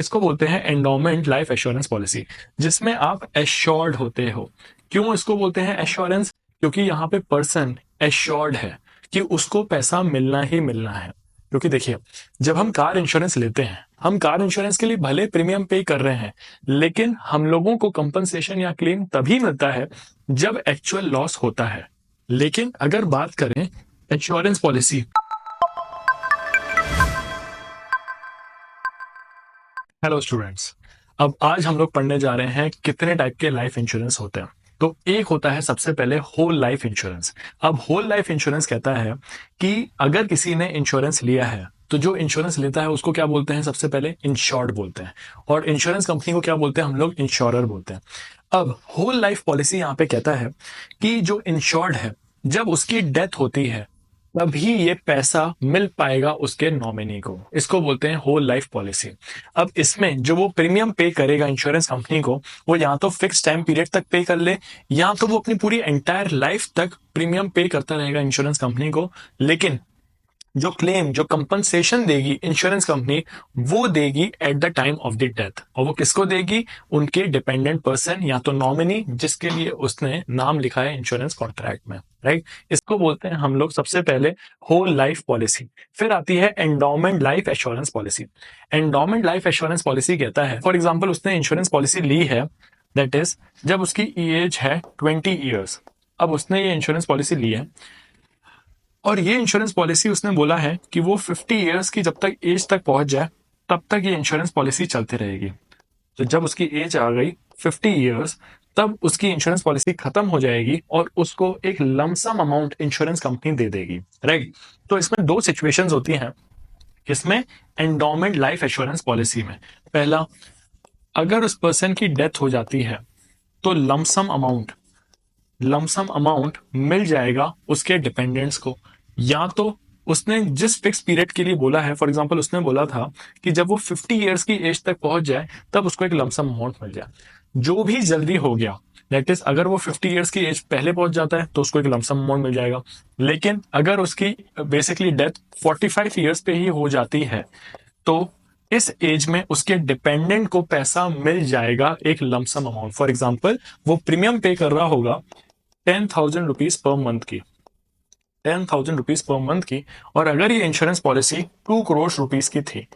इसको बोलते हैं एंडोमेंट लाइफ एश्योरेंस पॉलिसी, जिसमें आप एश्योर्ड होते हो। क्यों इसको बोलते हैं एश्योरेंस? क्योंकि यहाँ पे पर्सन एश्योर्ड है कि उसको पैसा मिलना ही मिलना है। क्योंकि देखिए, जब हम कार इंश्योरेंस लेते हैं, हम कार इंश्योरेंस के लिए भले प्रीमियम पे कर रहे हैं, लेकिन हम लोगों को कंपनसेशन या क्लेम तभी मिलता है जब एक्चुअल लॉस होता है। लेकिन अगर बात करें इंश्योरेंस पॉलिसी, हेलो स्टूडेंट्स, अब आज हम लोग पढ़ने जा रहे हैं कितने टाइप के लाइफ इंश्योरेंस होते हैं। तो एक होता है सबसे पहले होल लाइफ इंश्योरेंस। अब होल लाइफ इंश्योरेंस कहता है कि अगर किसी ने इंश्योरेंस लिया है तो जो इंश्योरेंस लेता है उसको क्या बोलते हैं? सबसे पहले इंश्योर्ड बोलते हैं, और इंश्योरेंस कंपनी को क्या बोलते हैं? हम लोग इंश्योरर बोलते हैं। अब होल लाइफ पॉलिसी यहाँ पे कहता है कि जो इंश्योर्ड है, जब उसकी डेथ होती है तभी ये पैसा मिल पाएगा उसके नॉमिनी को। इसको बोलते हैं होल लाइफ पॉलिसी। अब इसमें जो वो प्रीमियम पे करेगा इंश्योरेंस कंपनी को, वो या तो फिक्स टाइम पीरियड तक पे कर ले, या तो वो अपनी पूरी एंटायर लाइफ तक प्रीमियम पे करता रहेगा इंश्योरेंस कंपनी को। लेकिन जो क्लेम, जो कंपनसेशन देगी इंश्योरेंस कंपनी, वो देगी at the time of the death. और वो किसको देगी? उनके डिपेंडेंट पर्सन या तो नॉमिनी, जिसके लिए उसने नाम लिखा है इंश्योरेंस कॉन्ट्रैक्ट में, राइट। इसको बोलते हैं हम लोग सबसे पहले होल लाइफ पॉलिसी। फिर आती है endowment life assurance policy. Endowment life assurance policy कहता है, फॉर एग्जाम्पल उसने इंश्योरेंस पॉलिसी ली है, दैट इज जब उसकी एज है 20 ईयर्स। अब उसने ये इंश्योरेंस पॉलिसी ली है, और ये इंश्योरेंस पॉलिसी उसने बोला है कि वो 50 ईयर्स की जब तक एज तक पहुंच जाए तब तक ये इंश्योरेंस पॉलिसी चलती रहेगी। तो जब उसकी एज आ गई 50 ईयर्स, तब उसकी इंश्योरेंस पॉलिसी खत्म हो जाएगी और उसको एक लमसम अमाउंट इंश्योरेंस कंपनी दे देगी, राइट। तो इसमें दो सिचुएशंस होती हैं इसमें एंडोमेंट लाइफ एश्योरेंस पॉलिसी में। पहला, अगर उस पर्सन की डेथ हो जाती है तो लमसम अमाउंट मिल जाएगा उसके डिपेंडेंट्स को, या तो उसने जिस फिक्स पीरियड के लिए बोला है, फॉर एग्जांपल उसने बोला था कि जब वो 50 ईयर्स की एज तक पहुंच जाए तब उसको एक लमसम अमाउंट मिल जाए। जो भी जल्दी हो गया, दैट इज अगर वो 50 ईयर्स की एज पहले पहुंच जाता है तो उसको एक लमसम अमाउंट मिल जाएगा। लेकिन अगर उसकी बेसिकली डेथ 45 ईयर्स पे ही हो जाती है तो इस एज में उसके डिपेंडेंट को पैसा मिल जाएगा एक लमसम अमाउंट। फॉर एग्जाम्पल वो प्रीमियम पे कर रहा होगा 10,000 रुपीज पर मंथ की, 10,000 रुपीज पर मंथ की, और अगर ये इंश्योरेंस पॉलिसी 2 करोड़ रुपीज की थी,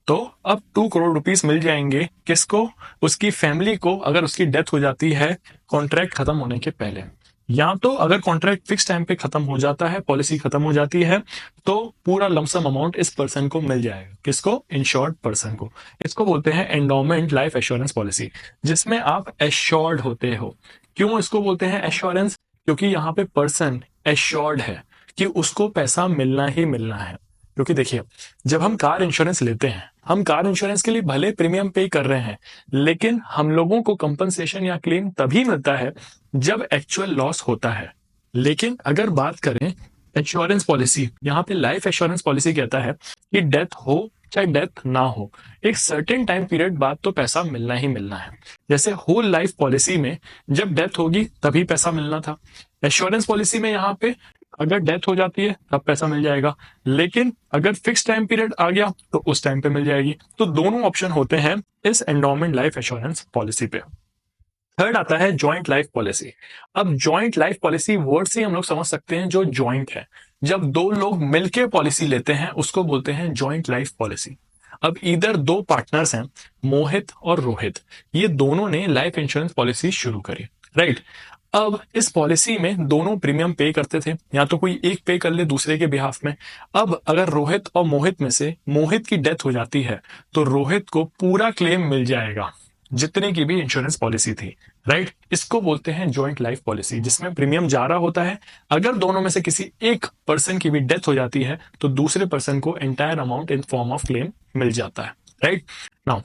तो अब 2 करोड़ रुपीज मिल जाएंगे किसको? उसकी फैमिली को, अगर उसकी डेथ हो जाती है कॉन्ट्रैक्ट खत्म होने के पहले। या तो अगर कॉन्ट्रैक्ट फिक्स टाइम पे खत्म हो जाता है, पॉलिसी खत्म हो जाती है, तो पूरा लमसम अमाउंट इस पर्सन को मिल जाएगा। किसको? इंश्योर्ड पर्सन को। इसको बोलते हैं एंडोमेंट लाइफ एश्योरेंस पॉलिसी, जिसमें आप एश्योर्ड होते हो। क्यों इसको बोलते हैं एश्योरेंस? क्योंकि यहाँ पे पर्सन एश्योर्ड है कि उसको पैसा मिलना ही मिलना है। क्योंकि देखिए, जब हम कार इंश्योरेंस लेते हैं, हम कार इंश्योरेंस के लिए भले प्रीमियम पे कर रहे हैं, लेकिन हम लोगों को कंपनसेशन या क्लेम तभी मिलता है जब एक्चुअल लॉस होता है। लेकिन अगर बात करें इंश्योरेंस पॉलिसी, यहाँ पे लाइफ इंश्योरेंस पॉलिसी कहता है कि डेथ हो चाहे डेथ ना हो, एक सर्टेन टाइम पीरियड बाद तो पैसा मिलना ही मिलना है। जैसे होल लाइफ पॉलिसी में जब डेथ होगी तभी पैसा मिलना था, इंश्योरेंस पॉलिसी में यहाँ पे अगर डेथ हो जाती है तब पैसा मिल जाएगा, लेकिन अगर फिक्स टाइम पीरियड आ गया तो उस टाइम पे मिल जाएगी। तो दोनों ऑप्शन होते हैं इस एंडोमेंट लाइफ इंश्योरेंस पॉलिसी पे। थर्ड आता है जॉइंट लाइफ पॉलिसी। अब जॉइंट लाइफ पॉलिसी वर्ड से हम लोग समझ सकते हैं जो जॉइंट है, जब दो लोग मिलकर पॉलिसी लेते हैं उसको बोलते हैं जॉइंट लाइफ पॉलिसी। अब इधर दो पार्टनर्स हैं, मोहित और रोहित, ये दोनों ने लाइफ इंश्योरेंस पॉलिसी शुरू करी, राइट। अब इस पॉलिसी में दोनों प्रीमियम पे करते थे, या तो कोई एक पे कर ले दूसरे के बिहाफ में। अब अगर रोहित और मोहित में से मोहित की डेथ हो जाती है तो रोहित को पूरा क्लेम मिल जाएगा जितने की भी इंश्योरेंस पॉलिसी थी, राइट। इसको बोलते हैं जॉइंट लाइफ पॉलिसी, जिसमें प्रीमियम जा रहा होता है। अगर दोनों में से किसी एक पर्सन की भी डेथ हो जाती है तो दूसरे पर्सन को entire amount in form of claim मिल जाता है, राइट। नाउ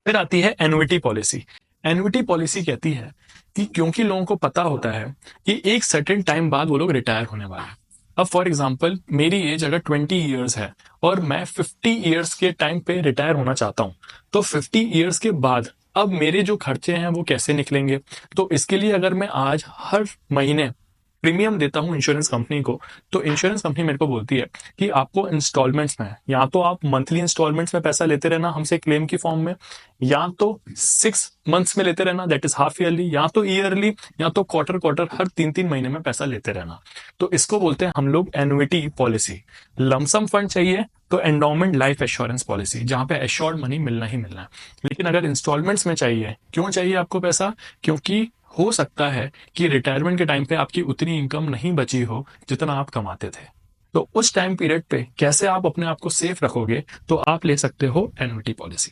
फिर आती है एन्युटी पॉलिसी। एन्युटी पॉलिसी कहती है कि क्योंकि लोगों को पता होता है कि एक सर्टेन टाइम बाद वो लोग रिटायर होने वाले हैं। अब फॉर एग्जाम्पल मेरी एज अगर 20 ईयर्स है और मैं 50 ईयर्स के टाइम पे रिटायर होना चाहता हूँ, तो 50 ईयर्स के बाद अब मेरे जो खर्चे हैं वो कैसे निकलेंगे? तो इसके लिए अगर मैं आज हर महीने प्रीमियम देता हूँ इंश्योरेंस कंपनी को, तो इंश्योरेंस कंपनी मेरे को बोलती है कि आपको इंस्टॉलमेंट्स में, या तो आप मंथली इंस्टॉलमेंट्स में पैसा लेते रहना हमसे क्लेम की फॉर्म में, या तो 6 मंथ्स में लेते रहना, दैट इज हाफ ईयरली, या तो ईयरली, या तो क्वार्टर क्वार्टर, हर 3-3 महीने में पैसा लेते रहना। तो इसको बोलते हैं हम लोग एनुइटी पॉलिसी। लमसम फंड चाहिए तो एंडोमेंट लाइफ एश्योरेंस पॉलिसी, जहां पे एश्योर्ड मनी मिलना ही मिलना है। लेकिन अगर इंस्टॉलमेंट्स में चाहिए, क्यों चाहिए आपको पैसा? क्योंकि हो सकता है कि रिटायरमेंट के टाइम पे आपकी उतनी इनकम नहीं बची हो जितना आप कमाते थे। तो उस टाइम पीरियड पे कैसे आप अपने आप को सेफ रखोगे, तो आप ले सकते हो एन्युटी पॉलिसी।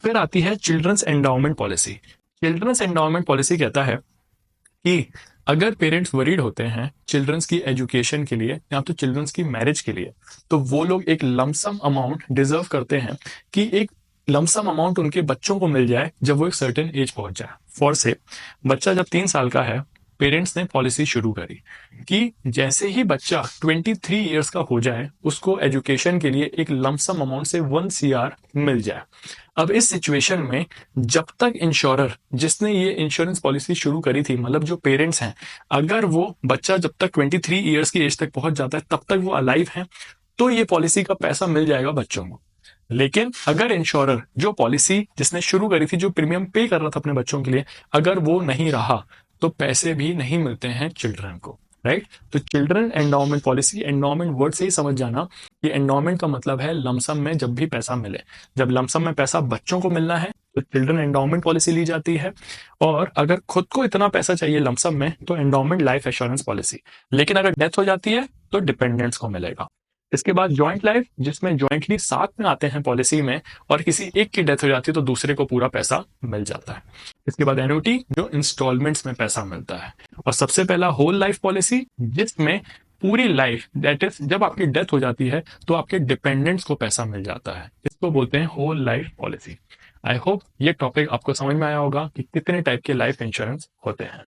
फिर आती है children's endowment policy. Children's endowment policy कहता है कि अगर पेरेंट्स वरीड होते हैं चिल्ड्रंस की एजुकेशन के लिए या तो चिल्ड्रंस की मैरिज के लिए, तो वो लोग एक लमसम अमाउंट डिजर्व करते हैं कि एक लमसम अमाउंट उनके बच्चों को मिल जाए जब वो एक सर्टेन एज पहुंच जाए। फॉर से बच्चा जब 3 साल का है, पेरेंट्स ने पॉलिसी शुरू करी कि जैसे ही बच्चा 23 ईयर्स का हो जाए उसको एजुकेशन के लिए एक लमसम अमाउंट से 1 CR मिल जाए। अब इस सिचुएशन में जब तक इंश्योरर जिसने ये इंश्योरेंस पॉलिसी शुरू करी थी, मतलब जो पेरेंट्स हैं, अगर वो बच्चा जब तक 23 ईयर्स की एज तक पहुंच जाता है तब तक वो अलाइव है, तो ये पॉलिसी का पैसा मिल जाएगा बच्चों को। लेकिन अगर इंश्योरर जो पॉलिसी जिसने शुरू करी थी, जो प्रीमियम पे कर रहा था अपने बच्चों के लिए, अगर वो नहीं रहा तो पैसे भी नहीं मिलते हैं चिल्ड्रन को, राइट। तो children endowment policy, endowment word से ही समझ जाना कि एंडाउमेंट का मतलब है लमसम में जब भी पैसा मिले। जब लमसम में पैसा बच्चों को मिलना है तो चिल्ड्रन एंडाउमेंट पॉलिसी ली जाती है, और अगर खुद को इतना पैसा चाहिए लमसम में तो एंडाउमेंट लाइफ एश्योरेंस पॉलिसी। लेकिन अगर डेथ हो जाती है तो डिपेंडेंट्स को मिलेगा। इसके बाद जॉइंट लाइफ, जिसमें जॉइंटली साथ में आते हैं पॉलिसी में, और किसी एक की डेथ हो जाती है तो दूसरे को पूरा पैसा मिल जाता है। इसके बाद एन्युटी, जो इंस्टॉलमेंट्स में पैसा मिलता है। और सबसे पहला होल लाइफ पॉलिसी, जिसमें पूरी लाइफ, दैट इज जब आपकी डेथ हो जाती है तो आपके डिपेंडेंट्स को पैसा मिल जाता है। इसको बोलते हैं whole life policy. I hope ये टॉपिक आपको समझ में आया होगा कि कितने टाइप के लाइफ इंश्योरेंस होते हैं।